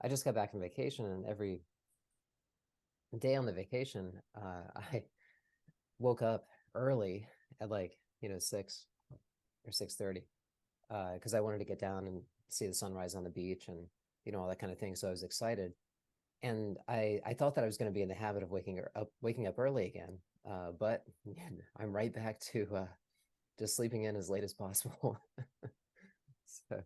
I just got back from vacation, and every day on the vacation, I woke up early at like 6 or 6:30, because I wanted to get down and see the sunrise on the beach and all that kind of thing. So I was excited, and I thought that I was going to be in the habit of waking up early again, but I'm right back to just sleeping in as late as possible. So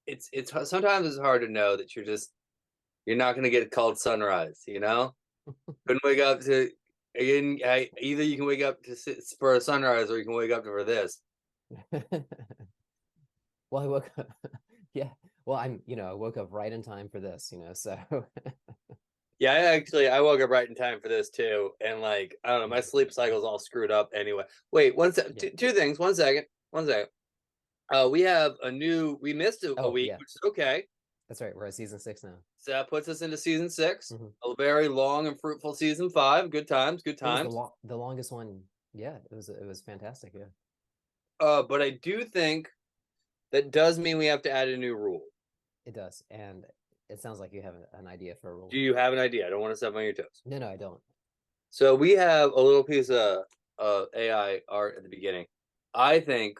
It's sometimes it's hard to know that you're not going to get called sunrise. Couldn't wake up to again. Either you can wake up for a sunrise, or you can wake up for this. well, I woke up. Yeah. Well, I woke up right in time for this, so Yeah, I woke up right in time for this too, and like I don't know, my sleep cycle's all screwed up anyway. Wait, yeah. two things. One second. We missed a Oh, week, yeah. which is okay. That's right. We're at season 6 now. So that puts us into season 6, Hmm. a very long and fruitful season 5. Good times, good It was times. the longest one. Yeah, it was fantastic. Yeah. But I do think that does mean we have to add a new rule. It does. And it sounds like you have an idea for a Do rule. you have an idea? I don't want to step on your toes. No, no, I don't. So we have a little piece of AI art at the beginning. I think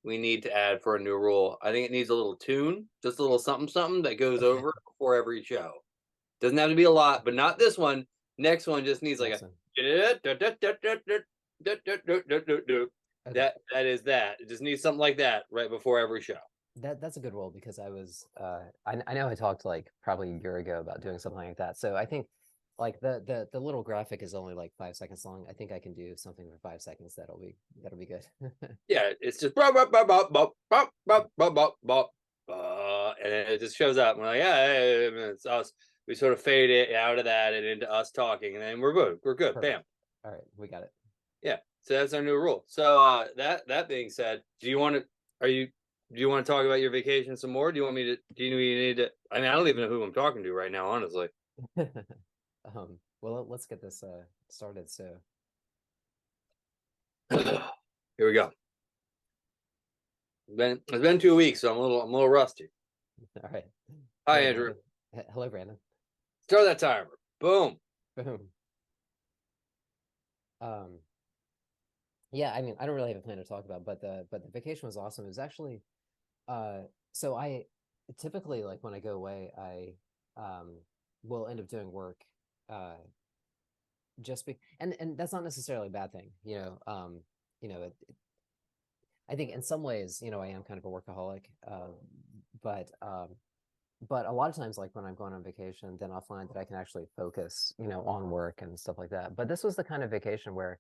we need to add for a new rule. I think it needs a little tune, just a little something something that goes Okay. over before every show. Doesn't have to be a lot, but not this one. Next one just needs like Next a one. Okay. that is that. It just needs something like that right before every show. That's a good rule, because I know I talked like probably a year ago about doing something like that. So I think like the little graphic is only like 5 seconds long. I think I can do something for 5 seconds that'll be good. Yeah, it's just bop, bop, bop, bop, bop, bop, bop, bop, bop, bop, and then it just shows up. And we're like, yeah, it's us. We sort of fade it out of that and into us talking, and then we're good. We're good. Bam. Perfect. All right, we got it. Yeah. So that's our new rule. So that being said, are you do you want to talk about your vacation some more? Do you want me to do you need to I mean I don't even know who I'm talking to right now, honestly. Well, let's get this started. So, Here we go. It's been 2 weeks, so I'm a little rusty. all right. Hi Hello, Andrew. Brandon. Hello, Brandon. Start that timer. Boom. Boom. Um, yeah, I mean, I don't really have a plan to talk about, but the vacation was awesome. It was actually uh so I typically, like, when I go away, I will end up doing work, uh just be and that's not necessarily a bad thing, I think in some ways, I am kind of a workaholic, but but a lot of times, like when I'm going on vacation, then I'll find that I can actually focus, on work and stuff like that. But this was the kind of vacation where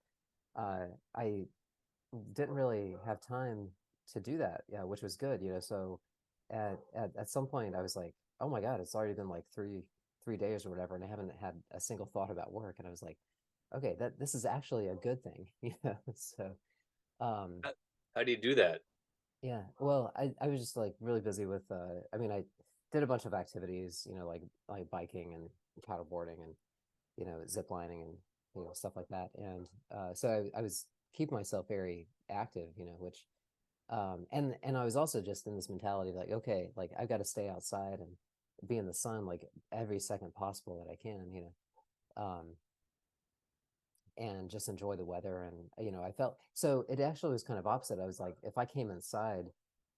I didn't really have time to do that, yeah, which was good, so at some point I was like, oh my God, it's already been like three days or whatever, and I haven't had a single thought about work. And I was like, okay, that this is actually a good thing. So um How do you do that? yeah, well, I was just like really busy with I mean, I did a bunch of activities, like biking and paddleboarding and zip lining and stuff like that. And so I was keeping myself very active, which and I was also just in this mentality of like, okay, like I've got to stay outside and be in the sun like every second possible that I can, and just enjoy the weather. And I felt, so it actually was kind of opposite. I was like, if I came inside,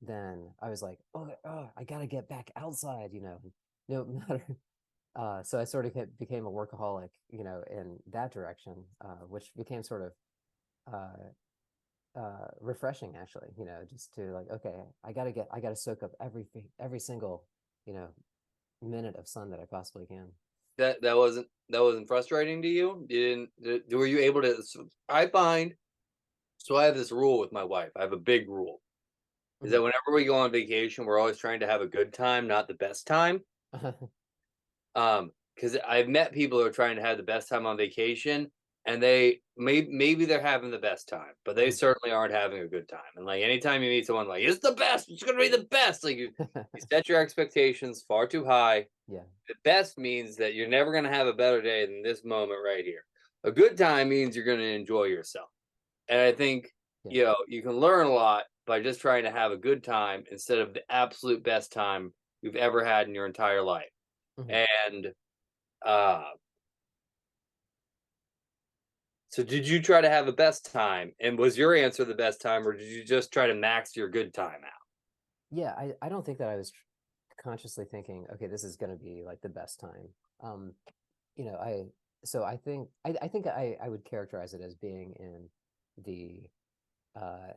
then I was like, oh, I gotta get back outside, no matter. So I sort of became a workaholic, in that direction, which became sort of refreshing, actually, just to like, okay, I gotta soak up every single, you know minute of sun that I possibly can. That wasn't frustrating to you? Were you able to? I find so. I have this rule with my wife. I have a big rule is that Mhm. whenever we go on vacation, we're always trying to have a good time, not the best time. Because I've met people who are trying to have the best time on vacation, and maybe they're having the best time, but they certainly aren't having a good time. And like anytime you meet someone like it's the best, it's gonna be the best. Like you set your expectations far too high. Yeah, The best means that you're never gonna have a better day than this moment right here. A good time means you're gonna enjoy yourself. And I think yeah, you can learn a lot by just trying to have a good time instead of the absolute best time you've ever had in your entire life. Mhm. And uh so did you try to have a best time? And was your answer the best time, or did you just try to max your good time out? Yeah, I don't think that I was consciously thinking, okay, this is going to be like the best time. Um, you know, I think I would characterize it as being in the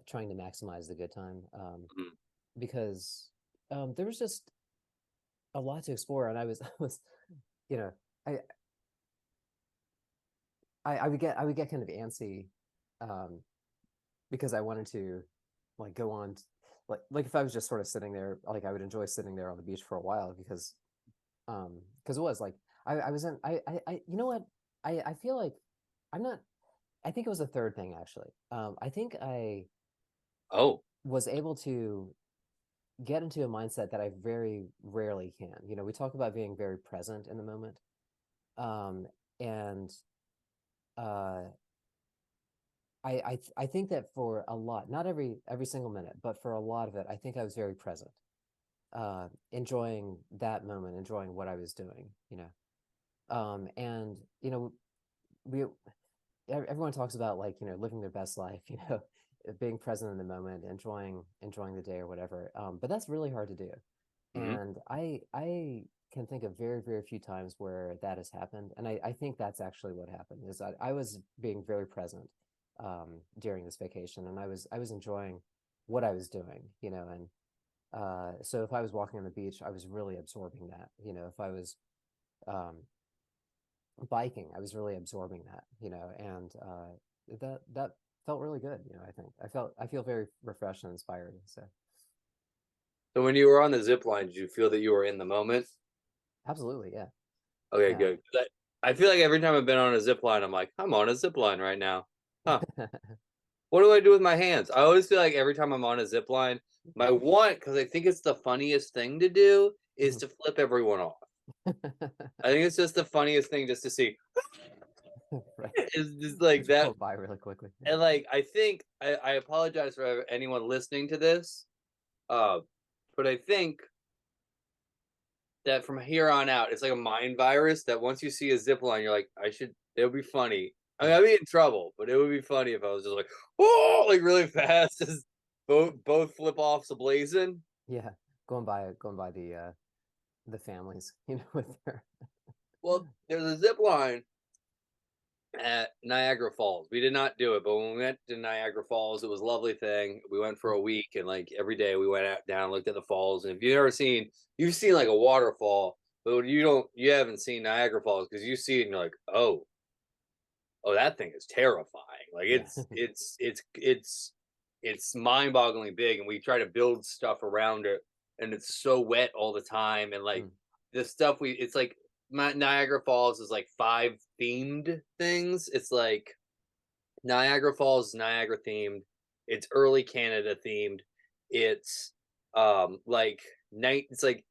trying to maximize the good time, Mhm. because there was just a lot to explore, and I was I was you know I I would get kind of antsy, um, because I wanted to like go on like if I was just sort of sitting there, like I would enjoy sitting there on the beach for a while because it was like I was in you know what, I feel like I'm not, I think it was the third thing actually. I think I Oh, was able to get into a mindset that I very rarely can. You know, we talk about being very present in the moment. Um, and uh, I think that for a lot, not every single minute, but for a lot of it, I think I was very present, enjoying that moment, enjoying what I was doing, you know. And you know, we everyone talks about like, you know, living their best life, you know, being present in the moment, enjoying the day or whatever. But that's really hard to do. mhm. And I can think of very few times where that has happened. And I think that's actually what happened is that I was being very present during this vacation, and I was enjoying what I was doing, you know, and so if I was walking on the beach, I was really absorbing that. You know, if I was um, biking, I was really absorbing that, you know, and that felt really good. You know, I feel very refreshed and inspired. So So when you were on the zip line, did you feel that you were in the moment? absolutely, yeah, Okay, yeah. good. 'Cause I feel like every time I've been on a zip line, I'm like, I'm on a zip line right now. Huh. What do I do with my hands? I always feel like every time I'm on a zip line, my one, because I think it's the funniest thing to do, is to flip everyone off. I think it's just the funniest thing just to see. Right. Is just like Just that. blow by really quickly. Yeah. And like I think I apologize for anyone listening to this. Uh, but I think that from here on out, it's like a mind virus that once you see a zip line, you're like, I should, it would be funny. I mean, Mhm. I'd be in trouble, but it would be funny if I was just like, oh, like really fast as both flip offs ablazing. Yeah, going by the families, you know, with their Well, there's a zip line at Niagara Falls. We did not do it, but when we went to Niagara Falls, it was a lovely thing. We went for a week, and like every day we went out down, looked at the falls. And if you've ever seen, you've seen like a waterfall, but you haven't seen Niagara Falls because you see it and you're like, oh, that thing is terrifying. Like yeah. it's mind-bogglingly big, and we try to build stuff around it, and it's so wet all the time, and like Mm, the stuff we, it's like Niagara Falls is like five themed things. It's like Niagara Falls is Niagara themed. It's early Canada themed. It's like night. It's like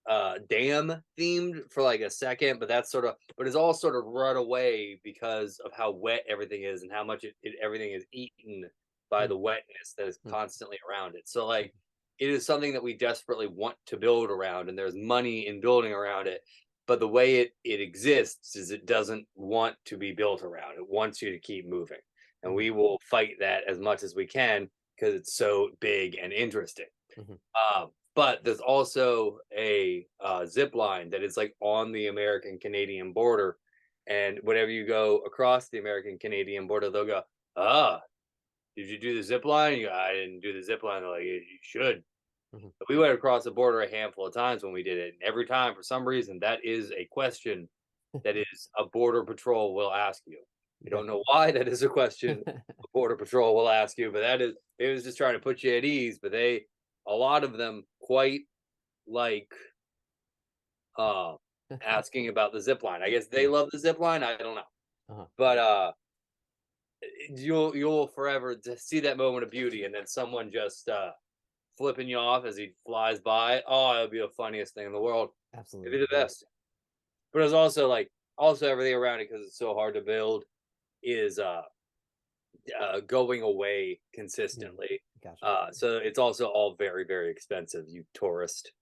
dam themed for like a second, but that's sort of, but it's all sort of run away because of how wet everything is and how much everything is eaten by mm, the wetness that is mm, constantly around it. So mm, like it is something that we desperately want to build around, and there's money in building around it. But the way it exists is it doesn't want to be built around. It wants you to keep moving. And mhm, we will fight that as much as we can because it's so big and interesting. mhm, But there's also a zip line that is like on the American Canadian border. And whenever you go across the American Canadian border, they'll go, ah, did you do the zip line? You go, I didn't do the zip line. They're like, you should. mhm. But we went across the border a handful of times when we did it. And every time, for some reason, that is a question that is a border patrol will ask you. I Yeah. don't know why that is a question a border patrol will ask you, but that is, it was just trying to put you at ease. But they, a lot of them, quite like uh asking about the zip line. I guess they Mm, love the zip line. I don't know, uh-huh. but you'll forever to see that moment of beauty, and then someone just flipping you off as he flies by. Oh, it'll be the funniest thing in the world. It'd Absolutely. be the Yeah. best. But it's also like also everything around it because it's so hard to build is going away Mm. consistently. Gotcha. So it's also all very expensive. You tourist.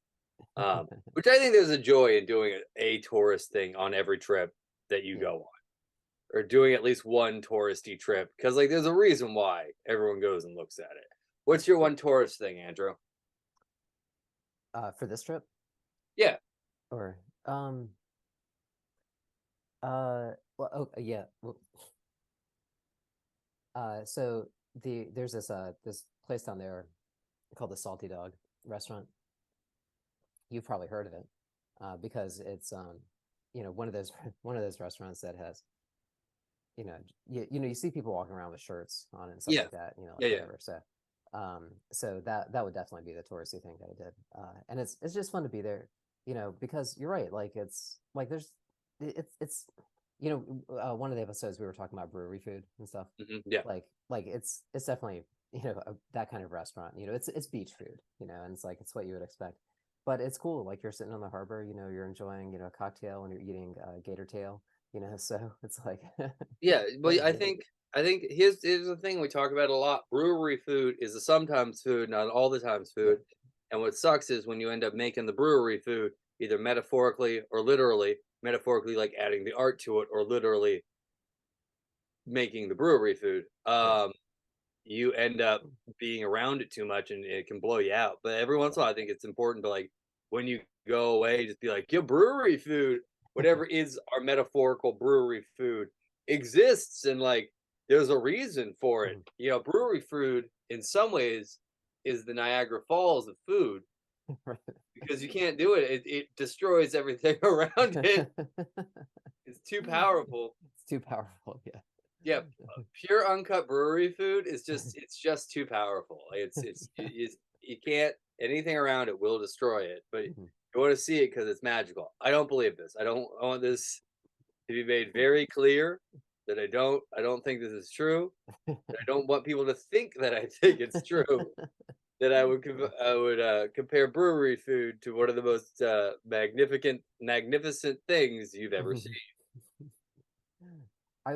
Which I think there's a joy in doing a tourist thing on every trip that you Yeah. go on, or doing at least one touristy trip, because like there's a reason why everyone goes and looks at it. What's your one tourist thing, Andrew? For this trip, Yeah. or well, oh yeah. Well, so there's this place down there called the Salty Dog restaurant. You've probably heard of it, because it's one of those one of those restaurants that has you see people walking around with shirts on and stuff Yeah. like that, like Yeah. Yeah. whatever. So that would definitely be the touristy thing that I did, and it's just fun to be there, because you're right, like it's like it's one of the episodes we were talking about brewery food and stuff, Yeah. like it's definitely that kind of restaurant, it's beach food, and it's like it's what you would expect, but it's cool, like you're sitting on the harbor, you're enjoying a cocktail and you're eating gator tail, so it's like Yeah, but quite I think here's the thing we talk about a lot. Brewery food is a sometimes food, not all the times yeah. food. And what sucks is when you end up making the brewery food, either metaphorically or literally, metaphorically like adding the art to it, or literally making the brewery food. Yeah. You end up being around it too much and it can blow you out. But every once in a while I think it's important to like when you go away, just be like, your brewery food, whatever is our metaphorical brewery food exists, and like there's a reason for it. Mhm. Brewery food in some ways is the Niagara Falls of food, Right. because you can't do it. It destroys everything around it. It's too powerful. It's too powerful. Yeah. Yeah, pure uncut brewery food is it's just too powerful. You can't, anything around it will destroy it, but Mhm. you want to see it because it's magical. I don't believe this. I want this to be made very clear that I don't think this is true. I don't want people to think that I think it's true. That I would compare brewery food to one of the most magnificent things you've ever seen. I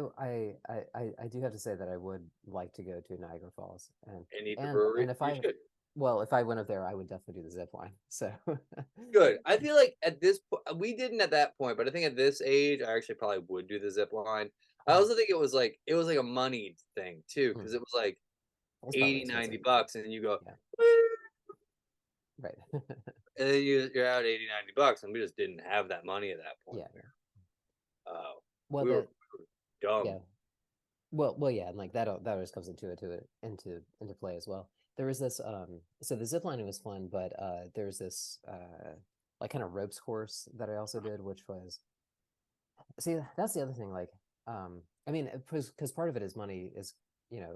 do have to say that I would like to go to Niagara Falls, and And eat the and brewery. and if You I should. well, if I went up there, I would definitely do the zip line. So Good. I feel like at this point, we didn't at that point, but I think at this age, I actually probably would do the zip line. I Mhm. also think it was like a money thing too, because Mhm. it was like It's probably 80, 90 expensive. bucks, and you go, Yeah. "Woo," Right. and then you're out 80, 90 bucks, and we just didn't have that money at that point. Yeah. Yeah. Uh, Well, we were that dumb. yeah. Well, yeah, and like that always comes into play as well. There was this so the zip lining was fun, but there's this like kind of ropes course that I also did, which was, see, that's the other thing, like I mean, because part of it is money, is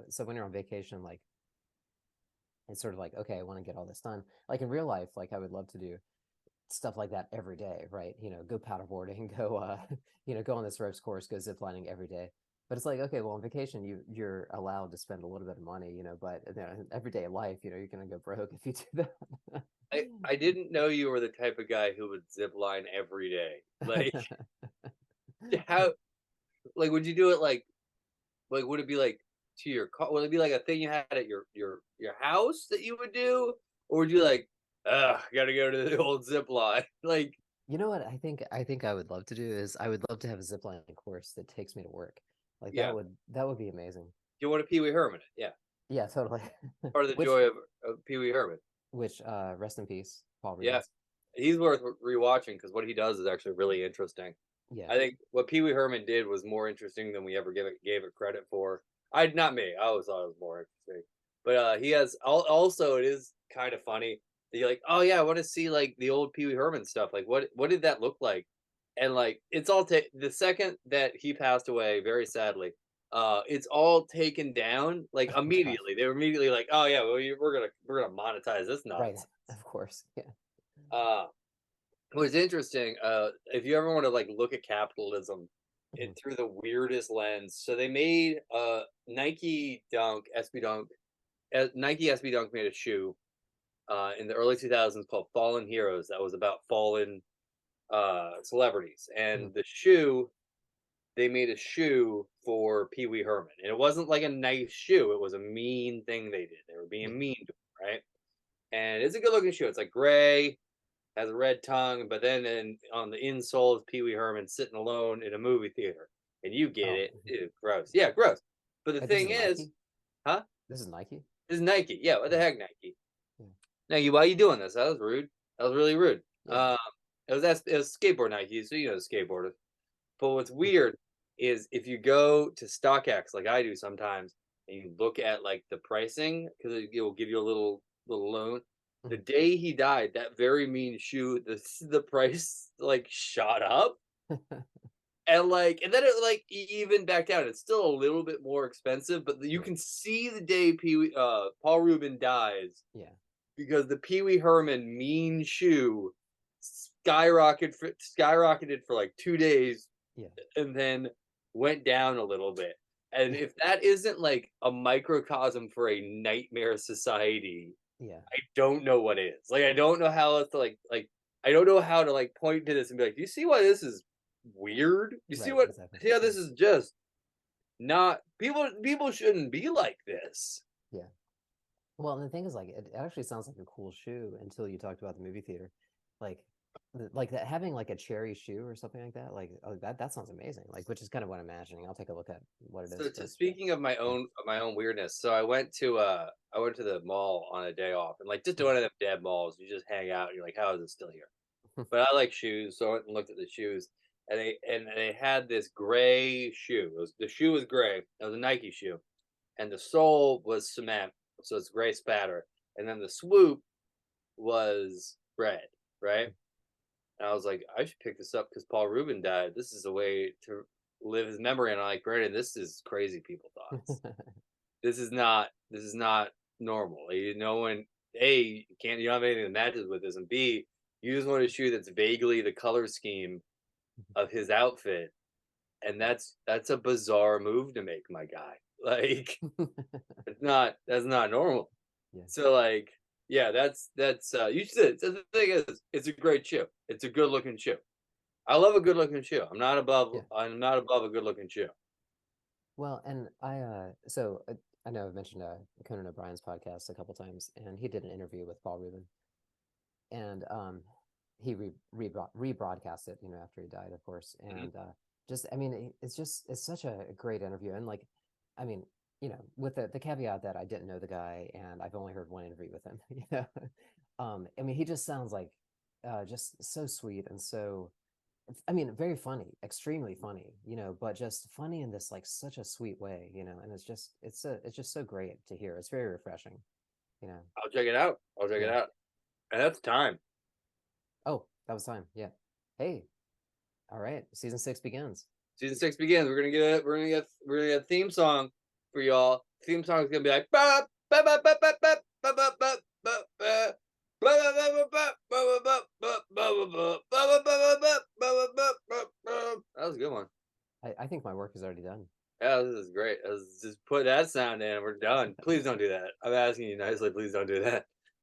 so when you're on vacation, like it's sort of like, okay, I want to get all this done. Like in real life, like I would love to do stuff like that every day, right? Go paddleboarding, go go on this ropes course, go zip lining every day. But it's like, okay, well, on vacation, you're allowed to spend a little bit of money, but in everyday life, you're gonna go broke if you do that. I didn't know you were the type of guy who would zip line every day. Like, how, like, would you do it like, would it be like to your car? Would it be like a thing you had at your house that you would do, or would you like, gotta go to the old zip line? Like, You know what I think I would love to do is I would love to have a zip lining course that takes me to work. Like yeah, that would be amazing. you want to Pee Wee Herman it? Yeah, Yeah, totally. part of the Which joy of Pee Wee Herman. rest in peace, Paul Yeah, Reubens. he's worth rewatching because what he does is actually really interesting. Yeah. I think what Pee Wee Herman did was more interesting than we ever gave it credit for. Not me. I always thought it was more interesting, but he has also it is kind of funny that you're like, oh yeah, I want to see like the old Pee Wee Herman stuff. Like what did that look like? And like it's all the second that he passed away, very sadly, it's all taken down like Oh gosh. immediately. They were immediately like, oh yeah, well we're gonna monetize this Right. nonsense. Of course. Yeah. Uh, What's interesting, if you ever want to like look at capitalism Mhm. through the weirdest lens, so they made Nike Dunk SB Dunk. Nike SB Dunk made a shoe in the early 2000s called Fallen Heroes that was about fallen celebrities, Mhm. and the shoe they made a shoe for Pee Wee Herman, and it wasn't like a nice shoe; it was a mean thing they did. They were Yeah. being mean to him, right? And it's a good looking shoe. It's like gray. has a red tongue, but then on the insole is Pee Wee Herman sitting alone in a movie theater, and you get Oh, it. Ew, gross. Yeah, gross. But the wait, this thing is is, Nike. huh? This is Nike. This is Nike. Yeah, what the Yeah, heck, Nike? yeah, Nike, why are you doing this? That was rude. That was really rude. yeah. It was skateboard Nike, so you know skateboarders. But what's weird is if you go to StockX like I do sometimes, and you look at like the pricing because it will give you a little loan. The Mhm. day he died, that very mean shoe, the price like shot up, and then it like even back down. It's still a little bit more expensive, but you Yeah, can see the day Paul Rubin dies yeah, because the Pee Wee Herman mean shoe skyrocketed for like 2 days yeah, and then went down a little bit. And if that isn't like a microcosm for a nightmare society, yeah. I don't know what is. Like I don't know how else to like I don't know how to like point to this and be like, "Do you see why this is weird? You see Right, what exactly. see how Yeah, this is just not people shouldn't be like this." yeah. Well, and the thing is, like, it actually sounds like a cool shoe until you talked about the movie theater, like, like that having like a cherry shoe or something like that. Like, oh, that sounds amazing. Like, which is kind of what I'm imagining. I'll take a look at what it So is, to, but speaking yeah. of my own weirdness, so I went to the mall on a day off and like just Mhm. one of them dead malls. You just hang out and you're like, how is it still here? But I like shoes, so I went and looked at the shoes, and they had this gray shoe. The shoe was gray. It was a Nike shoe, and the sole was cement, so it's gray spatter, and then the swoop was red, right? And I was like, I should pick this up because Paul Rubin died. This is a way to live his memory. And I'm like, granted, this is crazy people thoughts. This is not normal. Like, no one A, you don't have anything that matches with this, and B, you just want a shoe that's vaguely the color scheme of his outfit. And that's a bizarre move to make, my guy. Like that's not normal. Yeah, So like, yeah, that's you should. So the thing is, it's a great shoe. It's a good looking shoe. I love a good looking shoe. yeah. I'm not above a good looking shoe. Well, and I know I've mentioned Conan O'Brien's podcast a couple times, and he did an interview with Paul Rubin, and he rebroadcast it, after he died, of course, Mhm. and just I mean, it's such a great interview, and like, I mean, with the caveat that I didn't know the guy and I've only heard one interview with him, I mean, he just sounds like just so sweet and so. I mean, very funny, extremely funny, but just funny in this like such a sweet way, and it's just so great to hear. It's very refreshing, you know. I'll check it out. I'll check it Yeah. out. And that's time. Oh, that was time. Yeah. Hey, all right. Season 6 begins. Season 6 begins. We're gonna get a theme song for y'all. Theme song is gonna be like ba ba ba ba ba ba ba ba ba ba ba. That was a good one. I think my work is already done. Yeah, this is great. Let's just put that sound in. We're done. Please don't do that. I'm asking you nicely. Please don't do that.